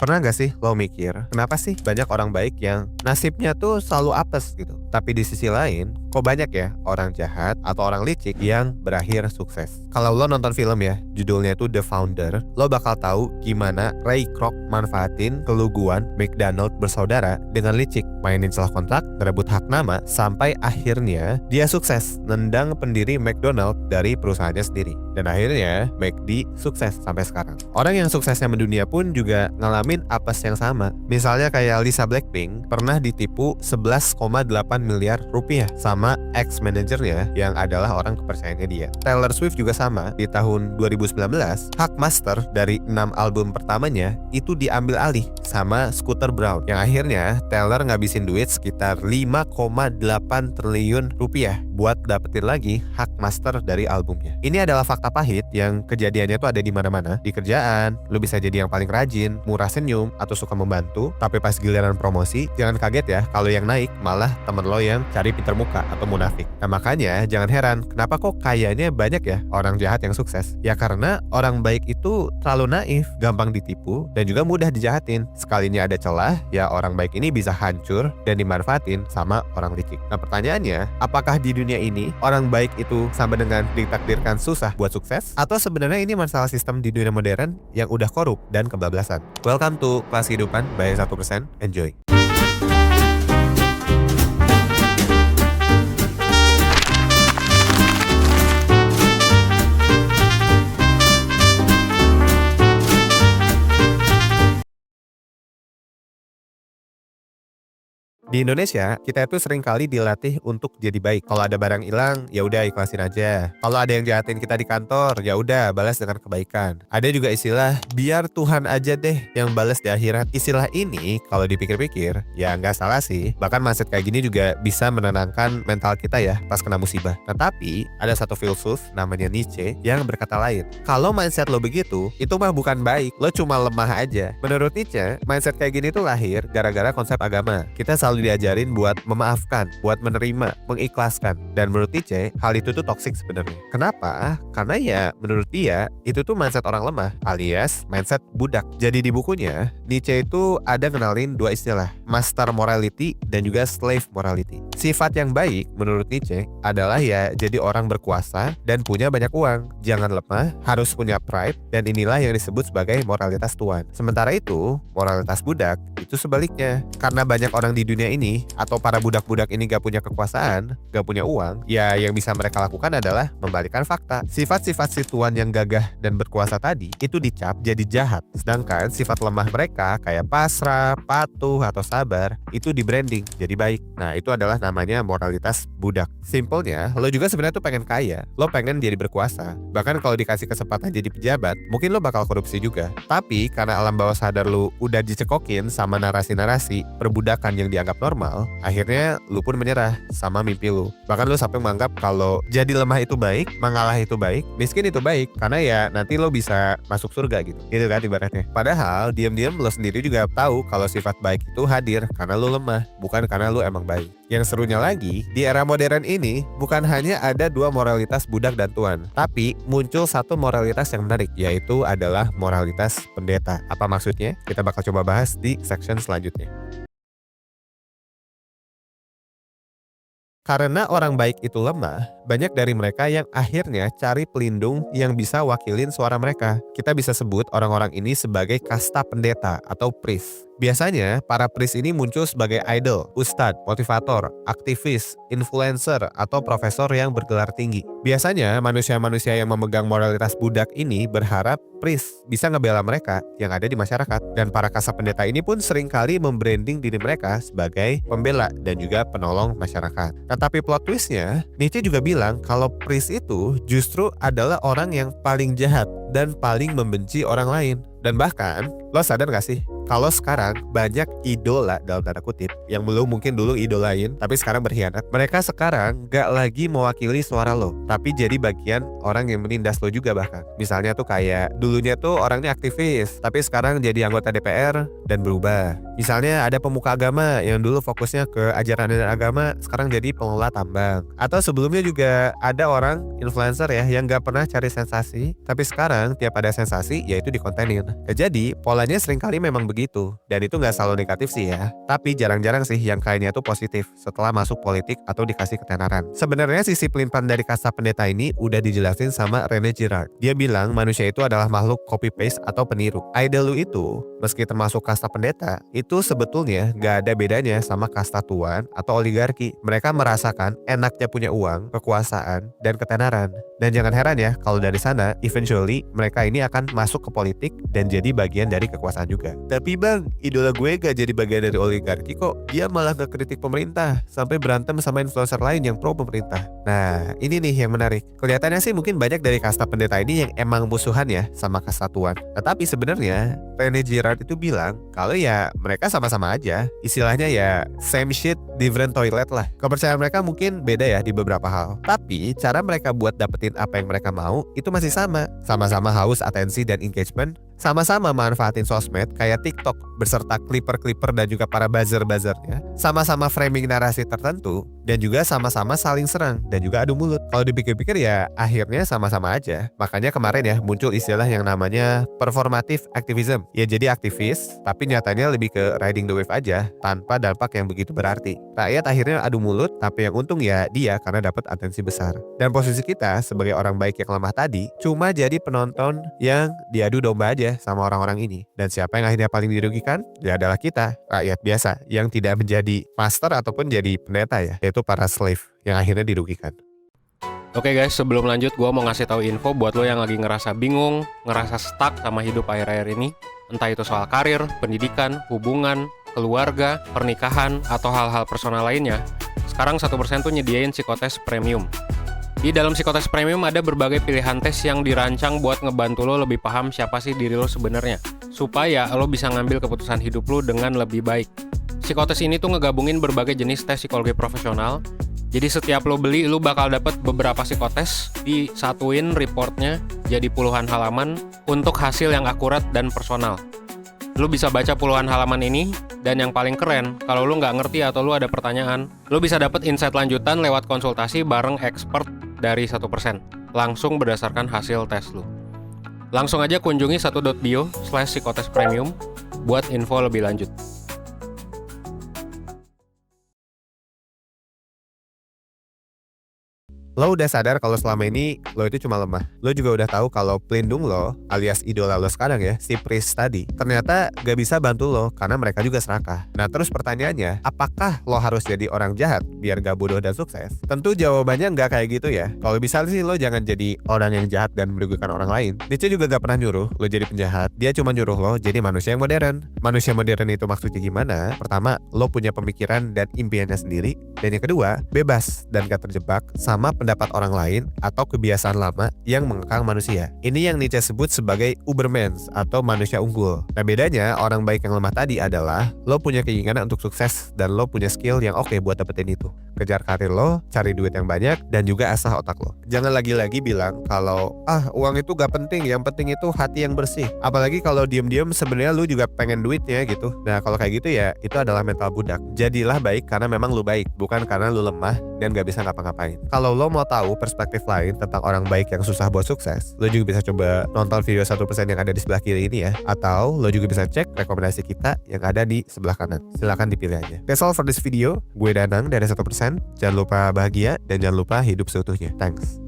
Pernah gak sih lo mikir, kenapa sih banyak orang baik yang nasibnya tuh selalu apes gitu? Tapi di sisi lain, kok banyak ya orang jahat atau orang licik yang berakhir sukses? Kalau lo nonton film ya, judulnya tuh The Founder, lo bakal tahu gimana Ray Kroc manfaatin keluguan McDonald bersaudara dengan licik, mainin celah kontrak, ngerebut hak nama, sampai akhirnya dia sukses nendang pendiri McDonald dari perusahaannya sendiri. Dan akhirnya McD sukses sampai sekarang. Orang yang suksesnya mendunia pun juga ngalamin apes yang sama. Misalnya kayak Lisa Blackpink pernah ditipu 11,8 miliar rupiah sama ex-manajernya yang adalah orang kepercayaannya dia. Taylor Swift juga sama. Di tahun 2019, hak master dari 6 album pertamanya itu diambil alih sama Scooter Braun, yang akhirnya Taylor ngabisin duit sekitar 5,8 triliun rupiah buat dapetin lagi hak master dari albumnya. Ini adalah fakta pahit yang kejadiannya tuh ada di mana-mana. Di kerjaan, lu bisa jadi yang paling rajin, murah senyum, atau suka membantu, tapi pas giliran promosi, jangan kaget ya kalau yang naik malah temen lo yang cari pinter muka atau munafik. Nah makanya jangan heran kenapa kok kayaknya banyak ya orang jahat yang sukses. Ya karena orang baik itu terlalu naif, gampang ditipu, dan juga mudah dijahatin. Sekalinya ada celah, ya orang baik ini bisa hancur dan dimanfaatin sama orang licik. Nah pertanyaannya, apakah di dunia ini orang baik itu sama dengan ditakdirkan susah buat sukses? Atau sebenarnya ini masalah sistem di dunia modern yang udah korup dan kebablasan? Welcome to Kelas Kehidupan by 1%. Enjoy. Di Indonesia, kita itu sering kali dilatih untuk jadi baik. Kalau ada barang hilang, ya udah ikhlasin aja. Kalau ada yang jahatin kita di kantor, ya udah balas dengan kebaikan. Ada juga istilah, biar Tuhan aja deh yang balas di akhirat. Istilah ini, kalau dipikir-pikir, ya nggak salah sih. Bahkan mindset kayak gini juga bisa menenangkan mental kita ya pas kena musibah. Tetapi, ada satu filsuf namanya Nietzsche yang berkata lain. Kalau mindset lo begitu, itu mah bukan baik. Lo cuma lemah aja. Menurut Nietzsche, mindset kayak gini tuh lahir gara-gara konsep agama. Kita selalu diajarin buat memaafkan, buat menerima, mengikhlaskan. Dan menurut Nietzsche, hal itu tuh toksik sebenarnya. Kenapa? Karena ya menurut dia, itu tuh mindset orang lemah, alias mindset budak. Jadi di bukunya, Nietzsche itu ada kenalin dua istilah, master morality dan juga slave morality. Sifat yang baik menurut Nietzsche adalah ya jadi orang berkuasa dan punya banyak uang. Jangan lemah, harus punya pride, dan inilah yang disebut sebagai moralitas tuan. Sementara itu, moralitas budak itu sebaliknya. Karena banyak orang di dunia ini atau para budak-budak ini gak punya kekuasaan, gak punya uang, ya yang bisa mereka lakukan adalah membalikkan fakta. Sifat-sifat si tuan yang gagah dan berkuasa tadi itu dicap jadi jahat, sedangkan sifat lemah mereka kayak pasrah, patuh, atau sabar itu di branding jadi baik. Nah itu adalah namanya moralitas budak. Simpelnya, lo juga sebenarnya tuh pengen kaya, lo pengen jadi berkuasa, bahkan kalau dikasih kesempatan jadi pejabat, mungkin lo bakal korupsi juga. Tapi karena alam bawah sadar lo udah dicekokin sama narasi-narasi perbudakan yang dianggap normal, akhirnya lu pun menyerah sama mimpi lu. Bahkan lu sampai menganggap kalau jadi lemah itu baik, mengalah itu baik, miskin itu baik, karena ya nanti lo bisa masuk surga gitu. Gitu kan ibaratnya. Padahal diam-diam lo sendiri juga tahu kalau sifat baik itu hadir karena lu lemah, bukan karena lu emang baik. Yang serunya lagi, di era modern ini bukan hanya ada dua moralitas budak dan tuan, tapi muncul satu moralitas yang menarik, yaitu adalah moralitas pendeta. Apa maksudnya? Kita bakal coba bahas di section selanjutnya. Karena orang baik itu lemah, banyak dari mereka yang akhirnya cari pelindung yang bisa wakilin suara mereka. Kita bisa sebut orang-orang ini sebagai kasta pendeta atau priest. Biasanya, para priest ini muncul sebagai idol, ustadz, motivator, aktivis, influencer, atau profesor yang bergelar tinggi. Biasanya, manusia-manusia yang memegang moralitas budak ini berharap priest bisa ngebela mereka yang ada di masyarakat. Dan para kasta pendeta ini pun seringkali membranding diri mereka sebagai pembela dan juga penolong masyarakat. Tetapi plot twistnya, Nietzsche juga bilang kalau priest itu justru adalah orang yang paling jahat dan paling membenci orang lain. Dan bahkan, lo sadar gak sih? Kalau sekarang banyak idola dalam tanda kutip yang belum mungkin dulu idolain tapi sekarang berkhianat. Mereka sekarang gak lagi mewakili suara lo, tapi jadi bagian orang yang menindas lo juga bahkan. Misalnya tuh kayak dulunya tuh orangnya aktivis, tapi sekarang jadi anggota DPR dan berubah. Misalnya ada pemuka agama yang dulu fokusnya ke ajaran dan agama, sekarang jadi pengelola tambang. Atau sebelumnya juga ada orang influencer ya yang gak pernah cari sensasi, tapi sekarang tiap ada sensasi yaitu dikontenin. Jadi polanya seringkali memang begitu. begitu. Dan itu nggak selalu negatif sih ya. Tapi jarang-jarang sih yang kayaknya tuh positif setelah masuk politik atau dikasih ketenaran. Sebenarnya sisi pelin-pelan dari kasta pendeta ini udah dijelasin sama Rene Girard. Dia bilang manusia itu adalah makhluk copy paste atau peniru. Idol lu itu, meski termasuk kasta pendeta, itu sebetulnya nggak ada bedanya sama kasta tuan atau oligarki. Mereka merasakan enaknya punya uang, kekuasaan, dan ketenaran. Dan jangan heran ya, kalau dari sana, eventually mereka ini akan masuk ke politik dan jadi bagian dari kekuasaan juga. Tapi bang, idola gue gak jadi bagian dari oligarki kok. Dia malah ngekritik pemerintah, sampai berantem sama influencer lain yang pro pemerintah. Nah, ini nih yang menarik. Kelihatannya sih mungkin banyak dari kasta pendeta ini yang emang musuhan ya sama kasta tuan. Tetapi sebenarnya, Rene Girard itu bilang, kalau ya mereka sama-sama aja. Istilahnya ya, same shit, different toilet lah. Kepercayaan mereka mungkin beda ya di beberapa hal. Tapi, cara mereka buat dapetin apa yang mereka mau itu masih sama. Sama-sama haus atensi dan engagement, sama-sama manfaatin sosmed kayak TikTok beserta clipper-clipper dan juga para buzzer-buzzernya, sama-sama framing narasi tertentu, dan juga sama-sama saling serang dan juga adu mulut. Kalau dipikir-pikir ya akhirnya sama-sama aja. Makanya kemarin ya muncul istilah yang namanya performative activism. Ya jadi aktivis, tapi nyatanya lebih ke riding the wave aja tanpa dampak yang begitu berarti. Rakyat akhirnya adu mulut, tapi yang untung ya dia karena dapat atensi besar. Dan posisi kita sebagai orang baik yang lemah tadi cuma jadi penonton yang diadu domba aja sama orang-orang ini. Dan siapa yang akhirnya paling dirugikan? Ya adalah kita, rakyat biasa yang tidak menjadi master ataupun jadi pendeta ya, yaitu para slave yang akhirnya dirugikan. Oke guys, sebelum lanjut gue mau ngasih tahu info buat lo yang lagi ngerasa bingung, ngerasa stuck sama hidup akhir-akhir ini. Entah itu soal karir, pendidikan, hubungan, keluarga, pernikahan, atau hal-hal personal lainnya. Sekarang 1% tuh nyediain psikotes premium. Di dalam psikotes premium ada berbagai pilihan tes yang dirancang buat ngebantu lo lebih paham siapa sih diri lo sebenarnya, supaya lo bisa ngambil keputusan hidup lo dengan lebih baik. Psikotes ini tuh ngegabungin berbagai jenis tes psikologi profesional. Jadi setiap lo beli, lo bakal dapet beberapa psikotes, disatuin reportnya jadi puluhan halaman untuk hasil yang akurat dan personal. Lo bisa baca puluhan halaman ini, dan yang paling keren, kalau lo nggak ngerti atau lo ada pertanyaan, lo bisa dapet insight lanjutan lewat konsultasi bareng expert dari 1%, langsung berdasarkan hasil tes lo. Langsung aja kunjungi 1.bio/psikotes premium buat info lebih lanjut. Lo udah sadar kalau selama ini lo itu cuma lemah. Lo juga udah tahu kalau pelindung lo alias idola lo sekarang ya, si priest tadi, ternyata gak bisa bantu lo karena mereka juga serakah. Nah terus pertanyaannya, apakah lo harus jadi orang jahat biar gak bodoh dan sukses? Tentu jawabannya gak kayak gitu ya. Kalau bisa sih lo jangan jadi orang yang jahat dan merugikan orang lain. Nietzsche juga gak pernah nyuruh lo jadi penjahat. Dia cuma nyuruh lo jadi manusia yang modern. Manusia modern itu maksudnya gimana? Pertama, lo punya pemikiran dan impiannya sendiri. Dan yang kedua, bebas dan gak terjebak sama pendapat orang lain atau kebiasaan lama yang mengekang manusia. Ini yang Nietzsche sebut sebagai Ubermensch atau manusia unggul. Nah bedanya orang baik yang lemah tadi adalah lo punya keinginan untuk sukses dan lo punya skill yang oke buat dapetin itu. Kejar karir lo, cari duit yang banyak, dan juga asah otak lo. Jangan lagi-lagi bilang kalau uang itu gak penting, yang penting itu hati yang bersih. Apalagi kalau diem-diem sebenarnya lo juga pengen duitnya gitu. Nah kalau kayak gitu ya itu adalah mental budak. Jadilah baik karena memang lo baik, bukan karena lo lemah dan gak bisa ngapa-ngapain. Kalau lo mau tahu perspektif lain tentang orang baik yang susah buat sukses, lo juga bisa coba nonton video 1% yang ada di sebelah kiri ini ya. Atau lo juga bisa cek rekomendasi kita yang ada di sebelah kanan. Silahkan dipilih aja. That's all for this video. Gue Danang dari 1%. Jangan lupa bahagia dan jangan lupa hidup seutuhnya. Thanks.